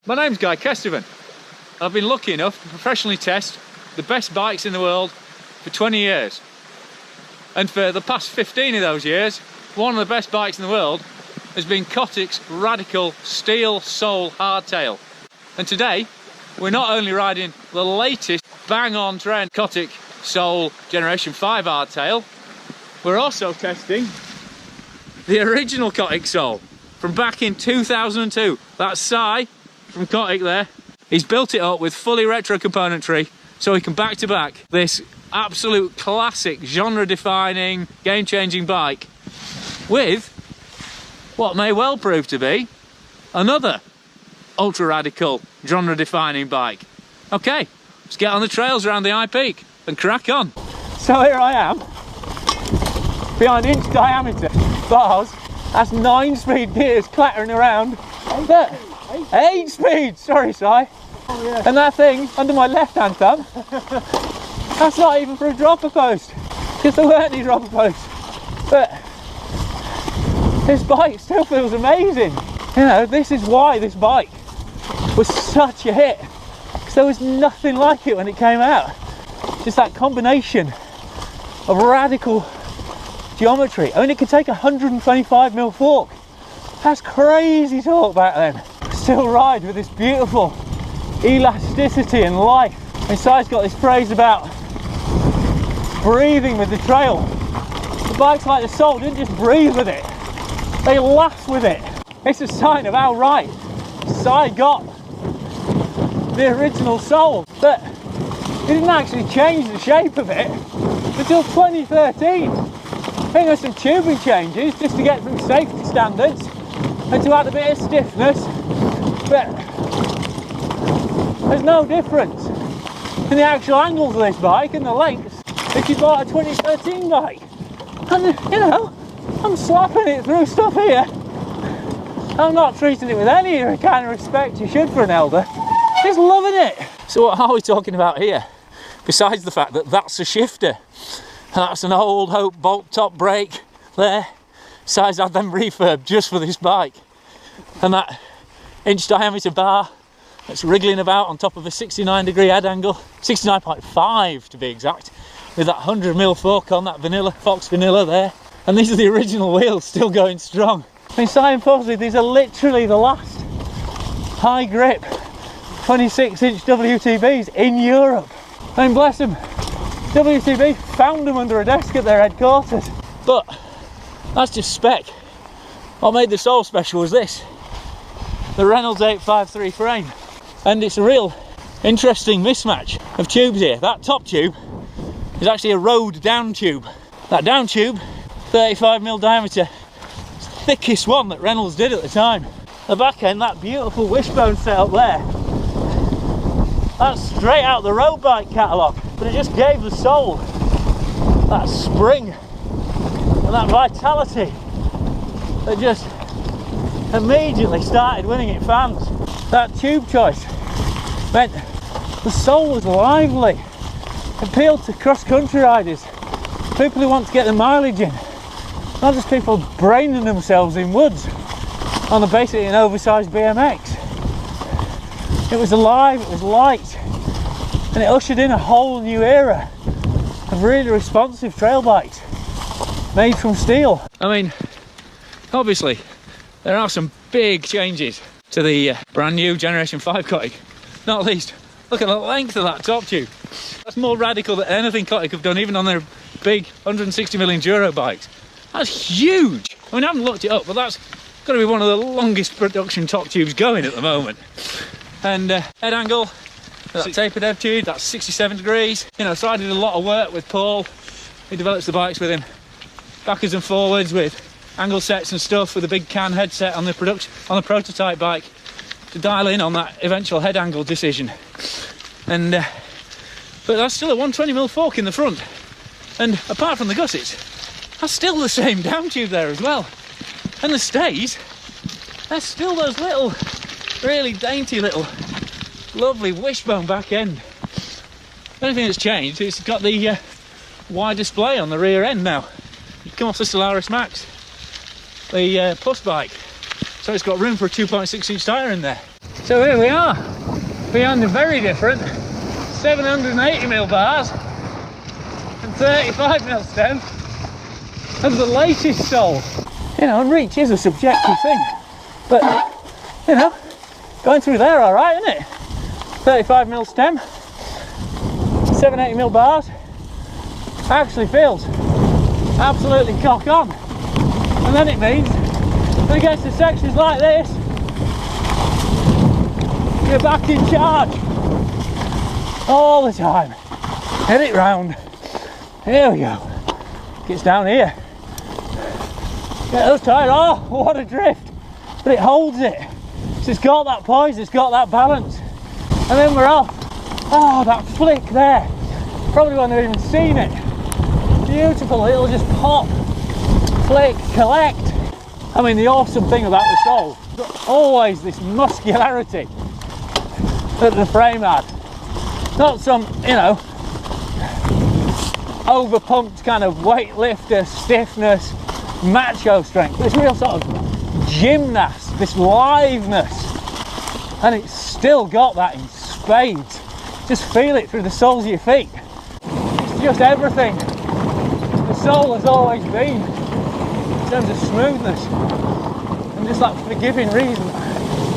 My name's Guy Kesteven. I've been lucky enough to professionally test the best bikes in the world for 20 years. And for the past 15 of those years, one of the best bikes in the world has been Cotic's radical steel sole hardtail. And today, we're not only riding the latest bang-on trend Cotic sole Generation 5 hardtail, we're also testing the original Cotic sole from back in 2002. That's Guy from Cotic there. He's built it up with fully retro componentry so he can back to back this absolute classic, genre-defining, game-changing bike with what may well prove to be another ultra-radical, genre-defining bike. Okay, let's get on the trails around the High Peak and crack on. So here I am, behind inch diameter bars. That's 9-speed gears clattering around. 8 speed, sorry Si. Oh, yeah. And that thing under my left hand thumb, that's not even for a dropper post, because there weren't any dropper posts. But this bike still feels amazing. You know, this is why this bike was such a hit, because there was nothing like it when it came out. Just that combination of radical geometry. I mean, it could take a 125mm fork. That's crazy talk back then. Still ride with this beautiful elasticity and life. And Si's got this phrase about breathing with the trail. The bikes like the Soul didn't just breathe with it, they laughed with it. It's a sign of how right Si got the original Soul. But he didn't actually change the shape of it until 2013. I think there's some tubing changes just to get through safety standards and to add a bit of stiffness, but there's no difference in the actual angles of this bike and the lengths if you bought a 2013 bike. And you know, I'm slapping it through stuff here. I'm not treating it with any of the kind of respect you should for an elder. Just loving it. So what are we talking about here? Besides the fact that that's a shifter. That's an old Hope bolt top brake there. Si's had them refurbed just for this bike. And that inch diameter bar that's wriggling about on top of a 69-degree head angle, 69.5 to be exact, with that 100mm fork on that vanilla, Fox vanilla there. And these are the original wheels, still going strong. I mean, Si and Fosley, these are literally the last high grip 26-inch WTBs in Europe. I mean, bless them, WTB found them under a desk at their headquarters. But that's just spec. What made the Soul special was this, the Reynolds 853 frame. And it's a real interesting mismatch of tubes here. That top tube is actually a road down tube. That down tube, 35mm diameter, it's the thickest one that Reynolds did at the time. The back end, that beautiful wishbone setup there, that's straight out the road bike catalogue, but it just gave the Soul that spring and that vitality that just immediately started winning it fans. That tube choice meant the Soul was lively, appealed to cross-country riders, people who want to get the mileage in, not just people braining themselves in woods on a basically an oversized BMX. It was alive, it was light, and it ushered in a whole new era of really responsive trail bikes made from steel. I mean, obviously there are some big changes to the brand new Generation 5 Cotic. Not least, look at the length of that top tube. That's more radical than anything Cotic have done, even on their big 160mm Enduro bikes. That's huge. I mean, I haven't looked it up, but that's got to be one of the longest production top tubes going at the moment. And head angle, that tapered head tube, that's 67 degrees. You know, so I did a lot of work with Paul. He develops the bikes with him, backwards and forwards with angle sets and stuff, with a big can headset on the prototype bike to dial in on that eventual head angle decision. And but that's still a 120mm fork in the front, and apart from the gussets, that's still the same down tube there as well. And the stays, there's still those little, really dainty little, lovely wishbone back end. The only thing that's changed is it's got the wide display on the rear end now. You come off the Solaris Max, the Plus bike, so it's got room for a 2.6-inch tyre in there. So here we are, behind the very different 780mm bars and 35mm stem of the latest sole. You know, and reach is a subjective thing, but you know, going through there all right, isn't it? 35mm stem, 780mm bars, actually feels absolutely cock on. And then it means when it gets to sections like this, you're back in charge all the time. Hit it round. Here we go. Gets down here. Get those tyres. Oh, what a drift! But it holds it. So it's got that poise, it's got that balance. And then we're off. Oh, that flick there. Probably won't have even seen it. Beautiful. It'll just pop, flick, collect. I mean, the awesome thing about the sole, always this muscularity that the frame had. Not some, you know, over-pumped kind of weightlifter stiffness, macho strength. This real sort of gymnast, this liveness. And it's still got that in spades. Just feel it through the soles of your feet. It's just everything the sole has always been in terms of smoothness. And just that forgiving reason,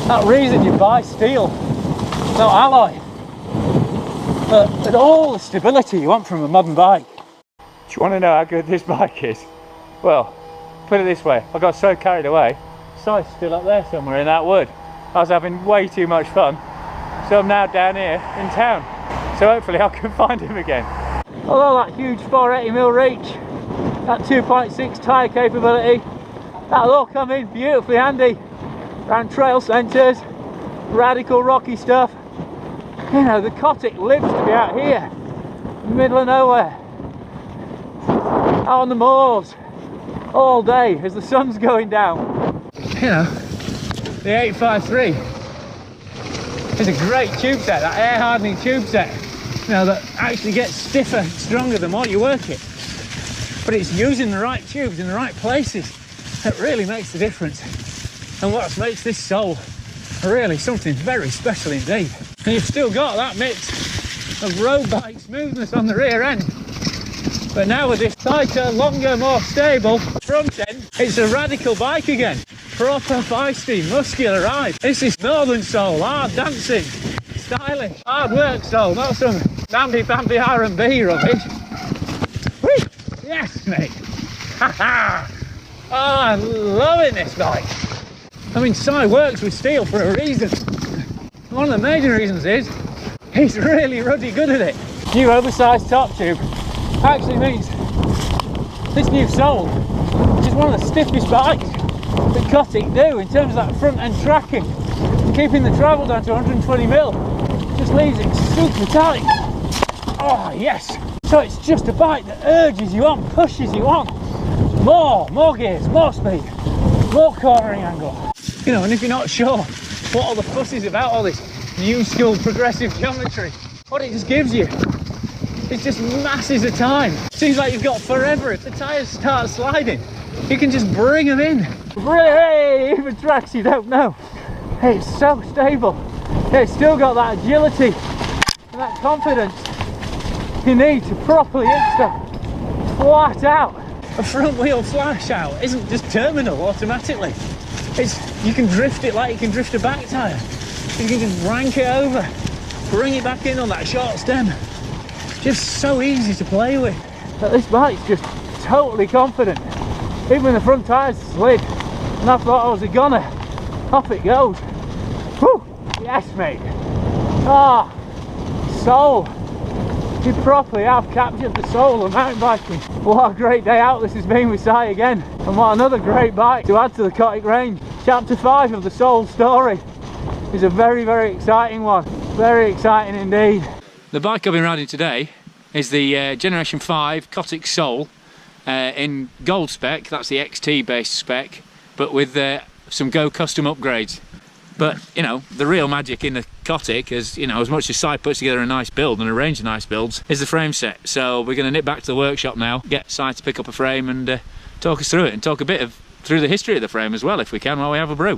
that reason you buy steel, no alloy. But all the stability you want from a modern bike. Do you want to know how good this bike is? Well, put it this way, I got so carried away, Si's still up there somewhere in that wood. I was having way too much fun, so I'm now down here in town. So hopefully I can find him again. Although that huge 480mm reach, that 2.6 tyre capability, that'll all come in beautifully handy around trail centres, radical rocky stuff. You know, the Cotic lives to be out here, in the middle of nowhere, out on the moors, all day as the sun's going down. You know, the 853 is a great tube set, that air hardening tube set, you know, that actually gets stiffer and stronger the more you work it. But it's using the right tubes in the right places that really makes the difference. And what makes this sole really something very special indeed. And you've still got that mix of road bike smoothness on the rear end. But now with this tighter, longer, more stable front end, it's a radical bike again. Proper feisty, muscular ride. This is northern sole, hard dancing, stylish, hard work sole, not some namby-pamby R&B rubbish. Whee! Yes, mate! Ha ha! Oh, I'm loving this bike. I mean, Si works with steel for a reason. One of the major reasons is he's really ruddy good at it. New oversized top tube actually means this new sole is one of the stiffest bikes that Cotic do in terms of that front end tracking. Keeping the travel down to 120mm just leaves it super tight. Oh yes! So it's just a bike that urges you on, pushes you on. More gears, more speed, more cornering angle. You know, and if you're not sure what all the fuss is about all this new school progressive geometry, what it just gives you, it's just masses of time. Seems like you've got forever. If the tyres start sliding, you can just bring them in. Hey, even tracks you don't know. Hey, it's so stable. It's still got that agility and that confidence you need to properly hit stuff flat out. A front wheel flash out isn't just terminal automatically. You can drift it like you can drift a back tyre. You can just rank it over, bring it back in on that short stem. Just so easy to play with. But this bike's just totally confident. Even when the front tyres slid and I thought I was a goner, off it goes. Whew! Yes, mate. Ah, soul. You properly have captured the soul of mountain biking. What a great day out this has been with Si again. And what another great bike to add to the Cotic range. Chapter 5 of the Soul story is a very, very exciting one. Very exciting indeed. The bike I've been riding today is the Generation 5 Cotic Soul in gold spec. That's the XT based spec, but with some Go custom upgrades. But you know, the real magic in the Cotic is, you know, as much as Si puts together a nice build and a range of nice builds, is the frame set. So we're going to nip back to the workshop now, get Si to pick up a frame and talk us through it, and talk a bit through the history of the frame as well, if we can, while we have a brew.